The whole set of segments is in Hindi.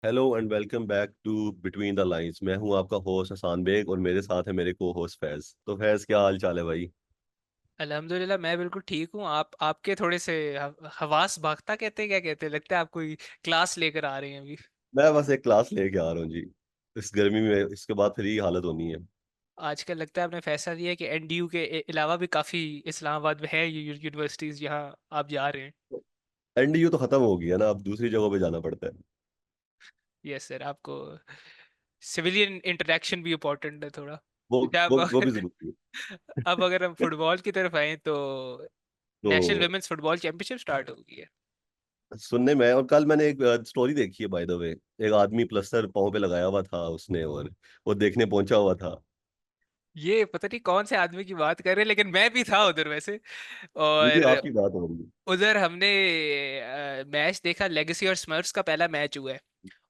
Hello and welcome back to between the lines. मैं हूं आपका होस्ट हसान बेग और मेरे साथ है मेरे को होस्ट फैज। तो फैज, क्या हाल चाल है भाई? अल्हम्दुलिल्लाह मैं बिल्कुल ठीक हूँ। आप आपके थोड़े से हवास भागता कहते हैं, क्या कहते हैं, लगता है आप कोई क्लास लेकर आ रहे हैं अभी। मैं बस एक क्लास लेके आ रहा हूँ जी। इस गर्मी में इसके बाद फिर ये हालत होनी है। आजकल लगता है आपने फैसला लिया कि एनडीयू के अलावा भी काफ़ी इस्लामाबाद में है यूनिवर्सिटीज़ जहाँ आप जा रहे हैं। एनडीयू तो खत्म हो गया ना, अब दूसरी जगह पे जाना पड़ता है। यस सर, आपको सिविलियन इंटरेक्शन भी इम्पोर्टेंट है थोड़ा। वो अच्छा, वो अब वो भी जरूरी है। अब अगर हम फुटबॉल की तरफ आए तो नेशनल तो वुमेन्स फुटबॉल चैंपियनशिप स्टार्ट हो गई है। सुनने में, और कल मैंने एक स्टोरी देखी है बाय द वे। एक आदमी प्लस्तर पाँव पे लगाया हुआ था उसने, और वो देखने पहुंचा हुआ था। ये पता नहीं कौन से आदमी की बात कर रहे हैं, लेकिन मैं भी था उधर वैसे। मुझे और आपकी बात हो रही है। उधर हमने मैच देखा, लेगेसी और स्मर्फ्स का पहला मैच हुआ है।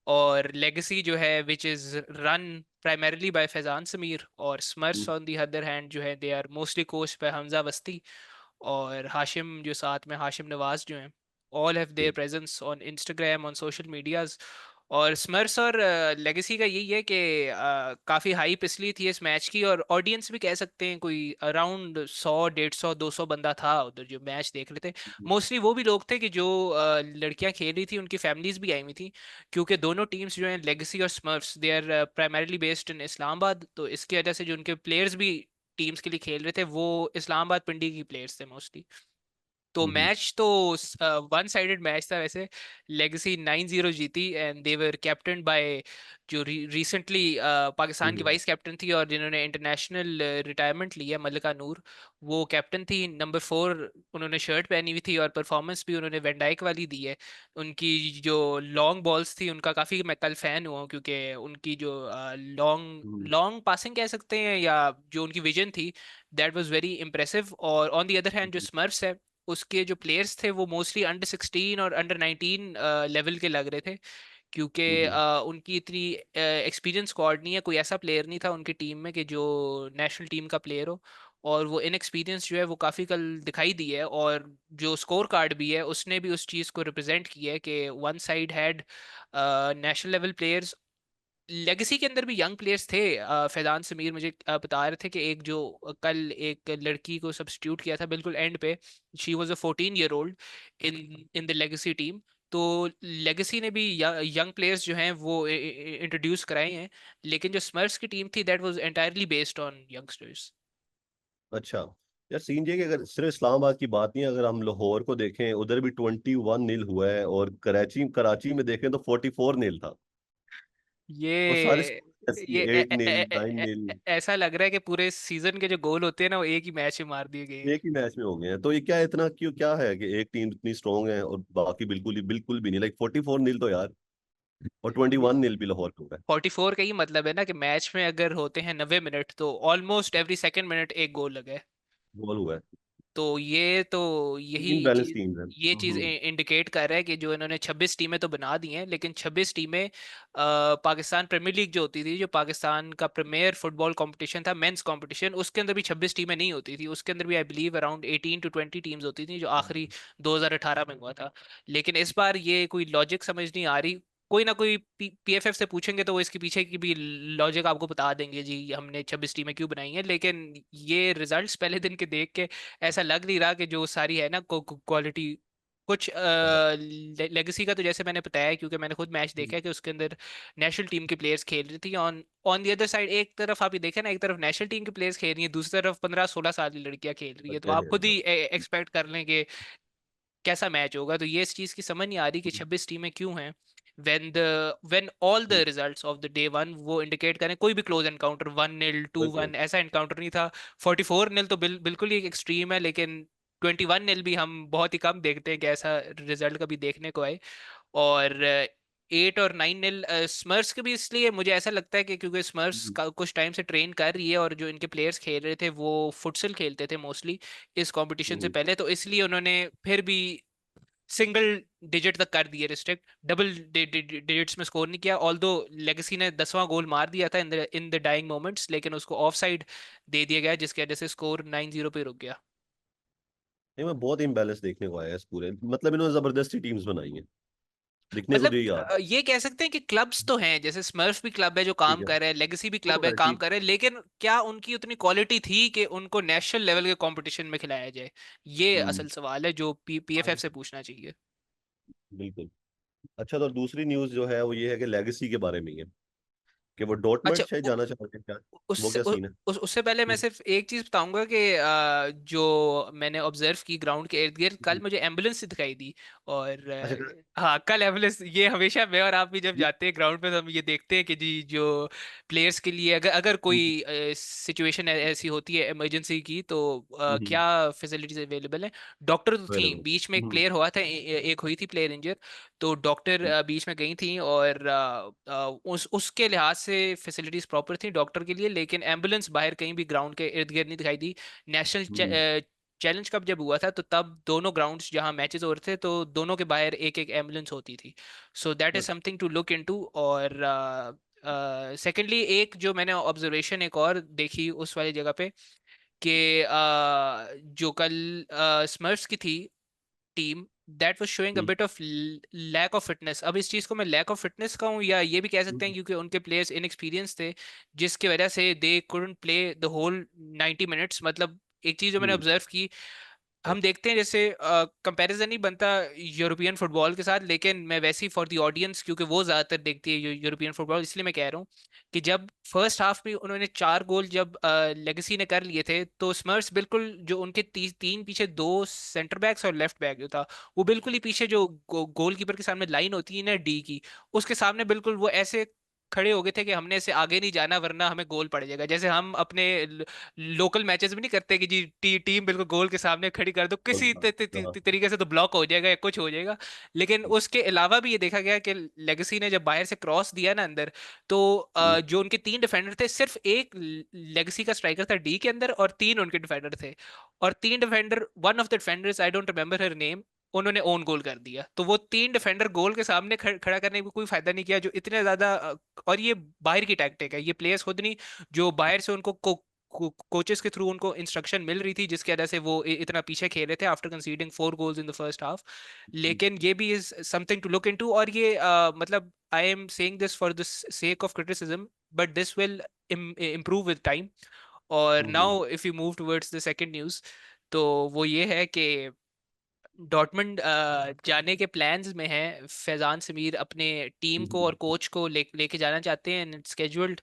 और लेगेसी जो है which is run primarily by Faizan Sameer, और Smurfs hmm, on the other hand जो है they are mostly coached by Hamza Wasti और हाशिम, जो साथ में हाशिम नवाज जो हैं। All have their hmm, presence on Instagram, on social medias. और स्मर्स और लेगेसी का यही है कि काफ़ी हाइप इसलिए थी इस मैच की, और ऑडियंस भी कह सकते हैं कोई अराउंड 100 150 200 बंदा था उधर जो मैच देख रहे थे। हम्म, मोस्टली वो भी लोग थे कि जो लड़कियां खेल रही थी उनकी फैमिलीज भी आई हुई थी, क्योंकि दोनों टीम्स जो हैं लेगेसी और Smurfs they are primarily based in Islamabad, तो इसकी वजह से जो उनके प्लेयर्स भी टीम्स के लिए खेल रहे थे वो इस्लामाबाद पिंडी की प्लेयर्स थे मोस्टली। तो हम्म, मैच तो वन साइडेड मैच था वैसे। लेगेसी 9-0 जीती and they were captain by जो रिसेंटली पाकिस्तान की हम्म, वाइस कैप्टन थी और जिन्होंने इंटरनेशनल रिटायरमेंट लिया, मलिका नूर। वो कैप्टन थी, नंबर 4 उन्होंने शर्ट पहनी हुई थी और परफॉर्मेंस भी उन्होंने वेंडाइक वाली दी है। उनकी जो लॉन्ग बॉल्स थी उनका काफ़ी मैं कल फैन हुआ हूँ, क्योंकि उनकी जो लॉन्ग हम्म, लॉन्ग पासिंग कह सकते हैं या जो उनकी विजन थी, दैट वाज वेरी इंप्रेसिव। और ऑन द अदर हैंड जो हम्म, स्मर्फ्स है, उसके जो प्लेयर्स थे वो मोस्टली अंडर 16 और अंडर 19 लेवल के लग रहे थे, क्योंकि हम्म, उनकी इतनी एक्सपीरियंस स्क्वाड नहीं है, कोई ऐसा प्लेयर नहीं था उनकी टीम में कि जो नेशनल टीम का प्लेयर हो। और वो इनएक्सपीरियंस जो है वो काफ़ी कल दिखाई दी है, और जो स्कोर कार्ड भी है उसने भी उस चीज़ को रिप्रेजेंट किया है कि one side had national level players. Legacy के अंदर भी यंग प्लेयर्स थे। फैजान समीर मुझे बता रहे थे कि एक जो कल एक लड़की को सब्स्टिट्यूट किया था बिल्कुल एंड पे, she was a 14 year old in in the legacy team. तो लेगेसी ने भी यंग प्लेयर्स जो हैं वो इंट्रोड्यूस कराए हैं, लेकिन जो स्मर्स की टीम थी that was entirely based on youngsters. अच्छा। यार सीन ये है कि अगर सिर्फ इस्लामाबाद की बात नहीं, अगर हम लाहौर को देखें उधर भी 21-0 हुआ है, और कराची कराची में देखें तो 44-0 था। और सारे ये स्कोर ऐसे ही ये 8-0, 9-0 ऐसा लग रहा है कि पूरे सीजन के जो गोल होते हैं ना वो एक ही मैच में मार दिए गए हैं। एक ही मैच में हो गए हैं। तो ये क्या इतना क्यों, क्या है कि एक टीम इतनी स्ट्रांग है और बाकी बिल्कुल भी नहीं, लाइक 44-0 तो यार। और 21-0 भी लाहौर को है। 44 का ही मतलब है ना कि मैच में अगर होते हैं 90 मिनट तो ऑलमोस्ट एवरी सेकंड मिनट एक गोल लगे। गोल हुआ है। तो ये तो यही तीन बैलेंस चीज टीम्स हैं। ये चीज इंडिकेट कर रहा है कि जो इन्होंने 26 टीमें तो बना दी हैं, लेकिन 26 टीमें पाकिस्तान प्रीमियर लीग जो होती थी, जो पाकिस्तान का प्रीमियर फुटबॉल कंपटीशन था, मेंस कंपटीशन, उसके अंदर भी 26 टीमें नहीं होती थी। उसके अंदर भी I believe around 18 to 20 teams होती थी, जो आखिरी 2018 में हुआ था। लेकिन इस बार ये कोई लॉजिक समझ नहीं आ रही। कोई ना कोई पीएफएफ से पूछेंगे तो वो इसके पीछे की भी लॉजिक आपको बता देंगे जी, हमने 26 टीमें क्यों बनाई हैं। लेकिन ये रिजल्ट्स पहले दिन के देख के ऐसा लग नहीं रहा कि जो सारी है ना क्वालिटी कुछ लेगेसी का, तो जैसे मैंने बताया क्योंकि मैंने खुद मैच देखा है कि उसके अंदर नेशनल टीम के प्लेयर्स खेल रही थी। On on the other side एक तरफ आप ये देखें ना, एक तरफ नेशनल टीम के प्लेयर्स खेल रही है, दूसरी तरफ 15 16 साल की लड़कियां खेल रही है, तो बच्चे आप खुद खेलना। ही एक्सपेक्ट कर लें कि कैसा मैच होगा। तो ये इस चीज की समझ नहीं आ रही कि 26 टीमें क्यों हैं, when all the results of the day one वो इंडिकेट करें कोई भी क्लोज एनकाउंटर 1-0 टू वही तो। वन ऐसा एनकाउंटर नहीं था। 44-0 तो बिल्कुल ही एक एक्सट्रीम है, लेकिन 21-0 भी हम बहुत ही कम देखते हैं कि ऐसा रिजल्ट कभी देखने को आए। और 8 और 9-0 स्मर्स के भी, इसलिए मुझे ऐसा लगता है कि क्योंकि स्मर्स का कुछ टाइम से ट्रेन कर रही है और जो इनके प्लेयर्स खेल रहे थे वो फुटसल खेलते थे मोस्टली इस कंपटीशन से पहले, तो इसलिए उन्होंने फिर भी सिंगल डिजिट तक कर दिए रिस्ट्रिक्ट, डबल डिजिट्स में स्कोर नहीं किया। ऑल्दो लेगेसी ने 10वां गोल मार दिया था इन द डाइंग मोमेंट्स, लेकिन उसको ऑफ साइड दे दिया गया जिसकी वजह से स्कोर 9-0 पे रुक गया। नहीं, मैं बहुत इम्बैलेंस देखने को आया है इस पूरे, मतलब इन्होंने जबरदस्ती टीम्स बनाई हैं। दिखने को मतलब जो यार। ये कह सकते हैं कि क्लब्स तो हैं, जैसे स्मर्फ भी क्लब है जो ठीक काम है, कर रहा है, लेगेसी भी वो क्लब है है काम ठीक। कर रहा है, लेकिन क्या उनकी उतनी क्वालिटी थी कि उनको नेशनल लेवल के कंपटीशन में खिलाया जाए? ये हम्म। असल सवाल है जो पीएफएफ से पूछना चाहिए। बिल्कुल। अच्छा, तो दूसरी न्यूज जो है वो ये है कि लेगेसी के बारे में ही है, कि वो अच्छा, डॉर्टमंड शायद जाना चाहते हैं क्या? वो क्या सीन है? उससे पहले मैं सिर्फ एक चीज बताऊंगा कि जो मैंने ऑब्जर्व की ग्राउंड के इर्द गिर्द, कल मुझे एम्बुलेंस दिखाई दी। और अच्छा। हाँ, कल एम्बुलेंस, ये हमेशा मैं और आप भी जब जाते हैं ग्राउंड पे तो हम ये देखते हैं कि जी जो प्लेयर्स के लिए अगर अगर कोई सिचुएशन ऐसी होती है इमरजेंसी की, तो क्या फैसिलिटीज अवेलेबल है। डॉक्टर तो थी, अवेलेबल। बीच में एक प्लेयर हुआ था, एक हुई थी प्लेयर इंजर, तो डॉक्टर बीच में गई थी, और उसके लिहाज से फैसिलिटीज प्रॉपर थी डॉक्टर के लिए, लेकिन एम्बुलेंस बाहर कहीं भी ग्राउंड के इर्द गिर्द नहीं दिखाई दी। नेशनल चैलेंज कप जब हुआ था तो तब दोनों ग्राउंड्स जहां मैचेस हो रहे थे तो दोनों के बाहर एक एक एम्बुलेंस होती थी। So that is something to look into. और सेकेंडली, एक जो मैंने ऑब्जर्वेशन एक और देखी उस वाली जगह पे, कि जो कल स्मर्फ्स की थी team, that was showing a bit of lack of fitness. अब इस चीज को मैं लैक ऑफ फिटनेस कहूँ या ये भी कह सकते हैं क्योंकि उनके प्लेयर्स इनएक्सपीरियंस थे, जिसकी वजह से they couldn't play the whole 90 minutes. मतलब एक चीज जो मैंने ऑब्जर्व की, हम देखते हैं जैसे कंपैरिजन नहीं बनता यूरोपियन फुटबॉल के साथ, लेकिन मैं वैसे ही फॉर दी ऑडियंस, क्योंकि वो ज्यादातर देखती है यूरोपियन फुटबॉल, इसलिए मैं कह रहा हूँ कि जब फर्स्ट हाफ में उन्होंने 4 गोल जब लेगेसी ने कर लिए थे, तो स्मर्स बिल्कुल जो उनके तीन पीछे, 2 सेंटर बैक्स और लेफ्ट बैक जो था, वो बिल्कुल ही पीछे जो गोलकीपर के सामने लाइन होती है ना डी की, उसके सामने बिल्कुल वो ऐसे खड़े हो गए थे कि हमने इसे आगे नहीं जाना वरना हमें गोल पड़ जाएगा। जैसे हम अपने लोकल मैचेस में नहीं करते कि जी टीम बिल्कुल गोल के सामने खड़ी कर दो, किसी तरीके से तो ब्लॉक हो जाएगा या कुछ हो जाएगा। लेकिन उसके अलावा भी ये देखा गया कि लेगेसी ने जब बाहर से क्रॉस दिया ना अंदर, तो जो उनके 3 डिफेंडर थे, सिर्फ एक लेगेसी का स्ट्राइकर था डी के अंदर और 3 उनके डिफेंडर थे, और 3 defender, one of the defenders I don't remember her name, उन्होंने ओन गोल कर दिया। तो वो 3 डिफेंडर गोल के सामने खड़ा करने में कोई फायदा नहीं किया, जो इतने ज्यादा और ये बाहर की टैक्टिक है, ये प्लेयर्स खुद नहीं, जो बाहर से उनको कोचेस के थ्रू उनको इंस्ट्रक्शन मिल रही थी, जिसकी वजह से वो इतना पीछे खेल रहे थे after conceding 4 goals in the first half. लेकिन ये भी is something to look into. और ये मतलब I am saying this for the sake of criticism, but this will improve with time। और now if you move towards the second news, तो वो ये है कि डॉर्टमंड जाने के प्लान्स में है। फैजान समीर अपने टीम को और कोच को लेके जाना चाहते हैं, and scheduled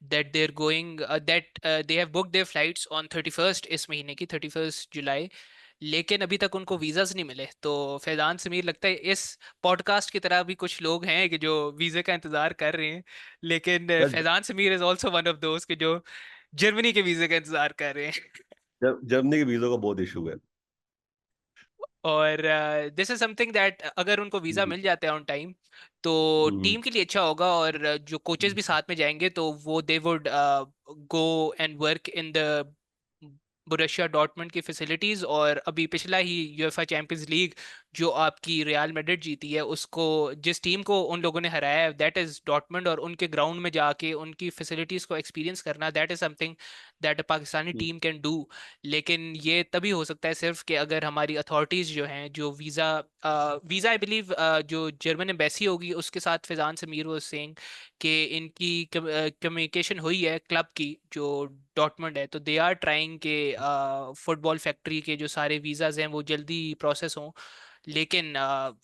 that they are going, that they have booked their flights on 31st, इस महीने की 31st जुलाई। लेकिन अभी तक उनको वीज़ाज नहीं मिले। तो फैजान समीर, लगता है इस पॉडकास्ट की तरह भी कुछ लोग हैं कि जो वीज़े का इंतज़ार कर रहे हैं, लेकिन यार, Faizan Sameer is also one of दोस्त के जो जर्मनी के वीज़े का इंतज़ार कर रहे हैं। जर्मनी के वीजों का बहुत इशू है। और दिस इज समथिंग दैट अगर उनको वीजा हम्म। मिल जाता है ऑन टाइम, तो हम्म। टीम के लिए अच्छा होगा। और जो कोचेस भी साथ में जाएंगे तो वो they would go and work in the Borussia Dortmund की फैसिलिटीज। और अभी पिछला ही यूएफए चैंपियंस लीग जो आपकी रियल मैड्रिड जीती है, उसको जिस टीम को उन लोगों ने हराया है, दैट इज डॉर्टमंड, और उनके ग्राउंड में जाके उनकी फैसिलिटीज को एक्सपीरियंस करना, that is something that a Pakistani team can do. लेकिन ये तभी हो सकता है सिर्फ कि अगर हमारी अथॉरिटीज जो हैं, जो वीज़ा आई बिलीव जो जर्मन एम्बेसी होगी उसके साथ, फैजान समीर वो सेइंग कि इनकी कम्युनिकेशन हुई है क्लब की जो डॉटमंड है, तो दे आर ट्राइंग के फुटबॉल फैक्ट्री के जो सारे वीज़ाज हैं वो जल्दी प्रोसेस हों। लेकिन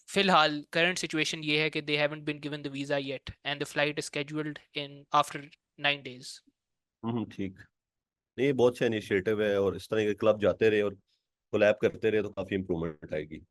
फिलहाल करंट सिचुएशन ये है कि they haven't been given the visa yet, and the flight is scheduled in after 9 days। ठीक। नहीं, ये बहुत अच्छा इनिशिएटिव है, और इस तरह के क्लब जाते रहे और कोलैब करते रहे तो काफी इंप्रूवमेंट आएगी।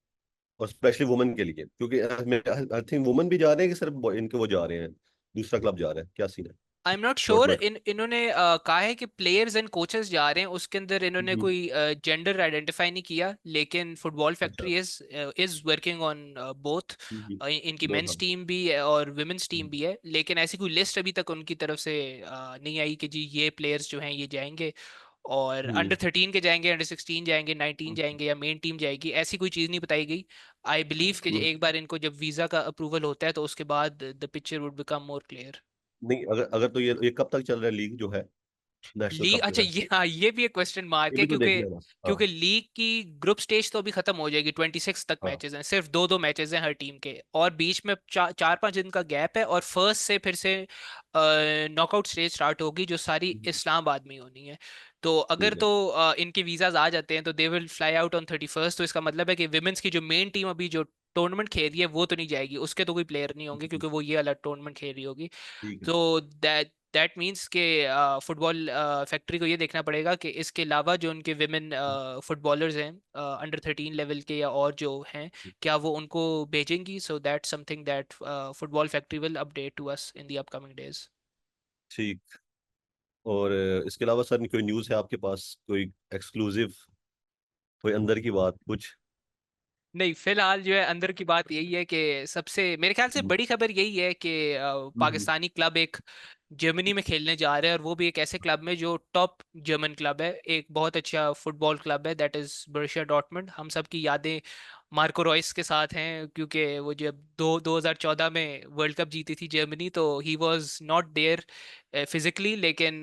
और स्पेशली वुमेन के लिए, क्योंकि आई थिंक वुमेन भी जा रहे हैं कि सिर्फ इनके वो जा रहे हैं, दूसरा क्लब जा रहा है, क्या सीन है? I am not sure. Dortmund. इन्होंने कहा है कि प्लेयर्स एंड कोचेस जा रहे हैं, उसके अंदर इन्होंने हम्म। कोई जेंडर आइडेंटिफाई नहीं किया, लेकिन फुटबॉल अच्छा। Factory is working on both. इनकी बहुत मेंस हाँ। टीम भी है और विमेंस टीम भी है, लेकिन ऐसी कोई लिस्ट अभी तक उनकी तरफ से नहीं आई कि जी ये प्लेयर्स जो हैं ये जाएंगे। और हम्म। अंडर 13 के जाएंगे, अंडर 16 जाएंगे, 19 जाएंगे, या मेन टीम जाएगी, ऐसी कोई चीज़ नहीं बताई गई। आई बिलीव कि हम्म। एक बार इनको जब वीज़ा का अप्रूवल होता है तो उसके बाद the picture would become more clear. नहीं, अगर अगर तो ये कब तक चल रहा है लीग जो है? नेशनल लीग, कप जो अच्छा है, ये, हाँ ये भी एक क्वेश्चन मार्क ये है, भी तो देख क्योंकि लेना। हाँ। क्योंकि लीग की ग्रुप स्टेज तो अभी खत्म हो जाएगी, 26 तक हाँ। मैचेस हैं, सिर्फ दो दो मैचेस हैं हर टीम के, और बीच में 4-5 दिन का गैप है, और फर्स्ट से फिर से नॉकआउट स्टेज स्टार्ट होगी, जो सारी इस्लामाबाद में ही होनी है। तो अगर ठीक है। तो इनके वीजाज आ जाते हैं तो they will fly out on 31st, तो इसका मतलब है कि विमेंस की जो मेन टीम अभी जो टूर्नामेंट खेल रही है वो तो नहीं जाएगी, उसके तो कोई प्लेयर नहीं होंगे क्योंकि वो ये अलग टूर्नामेंट खेल रही होगी। ठीक है। तो दैट मीन्स के फुटबॉल फैक्ट्री को ये देखना पड़ेगा कि इसके अलावा जो उनके विमेन फुटबॉलर्स हैं अंडर 13 लेवल के या और जो हैं, क्या वो उनको भेजेंगी, so that something that Football Factory will update to us in the upcoming days. ठीक। और इसके अलावा सर कोई न्यूज़ है आपके पास, कोई एक्सक्लूसिव, कोई अंदर की बात कुछ? नहीं, फिलहाल जो है अंदर की बात यही है कि सबसे मेरे ख्याल से हम्म। बड़ी खबर यही है कि हम्म। पाकिस्तानी क्लब एक जर्मनी में खेलने जा रहे हैं, और वो भी एक ऐसे क्लब में जो टॉप जर्मन क्लब है, एक बहुत अच्छा फुटबॉल क्लब है, दैट इज बोरुसिया डॉर्टमुंड। हम सब की यादें मार्को रॉयस के साथ हैं, क्योंकि वो जब 2014 में वर्ल्ड कप जीती थी जर्मनी, तो ही वाज नॉट देयर फिजिकली, लेकिन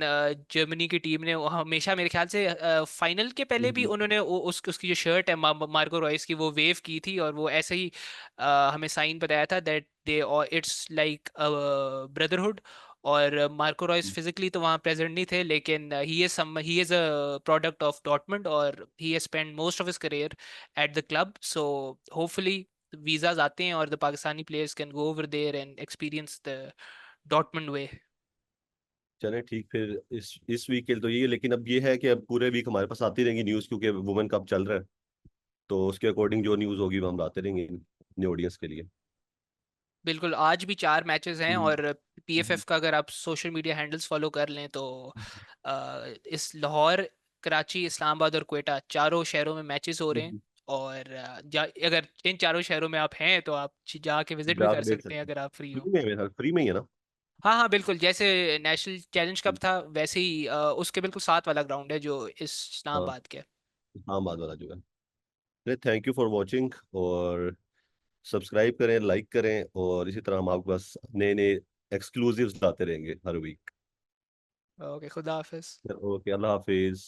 जर्मनी की टीम ने हमेशा मेरे ख्याल से फाइनल के पहले भी हम्म। उन्होंने उसकी जो शर्ट है मार्को रॉयस की, वो वेव की थी, और वो ऐसे ही हमें साइन बताया था that they it's like brotherhood. और मार्को रॉयस फिजिकली तो वहाँ प्रेजेंट नहीं थे, लेकिन he is a product of Dortmund, और he has spend most of his career at the club, so hopefully visas आते हैं और the Pakistani players can go over there and experience the Dortmund way. चले ठीक, फिर इस वीक के लिए तो ये, लेकिन अब ये है कि अब पूरे वीक हमारे पास आती रहेंगी न्यूज़, क्योंकि वुमेन कप चल रहा है, तो उसके अकॉर्डिंग जो न्यूज़ होगी वो हम लाते रहेंगे अपने ऑडियंस के लिए। बिल्कुल, आज भी 4 मैचेस हैं, हम्म। और हम्म। पीएफएफ का अगर आप सोशल मीडिया हैंडल्स फॉलो कर लें तो इस लाहौर, कराची, इस्लामाबाद और क्वेटा चारों शहरों में मैचेस हो रहे हैं। हम्म। और अगर इन चारों शहरों में आप हैं तो आप जाके विजिट भी जाके कर देख सकते हैं सकते हैं। अगर आप फ्री हो। फ्री में है मेरे ख्याल, फ्री में ही है ना? हाँ हाँ बिल्कुल, जैसे नेशनल चैलेंज कप था वैसे ही उसके बिल्कुल साथ वाला ग्राउंड है जो हाँ। इस्लामाबाद के। इस्लामाबाद वाला जो है। थैंक यू फॉर वॉचिंग, और सब्सक्राइब करें, लाइक करें, और इसी तरह हम आपके पास नए नए एक्सक्लूसिव्स लाते रहेंगे हर वीक। ओके, खुदा हाफिज। ओके, अल्लाह हाफिज।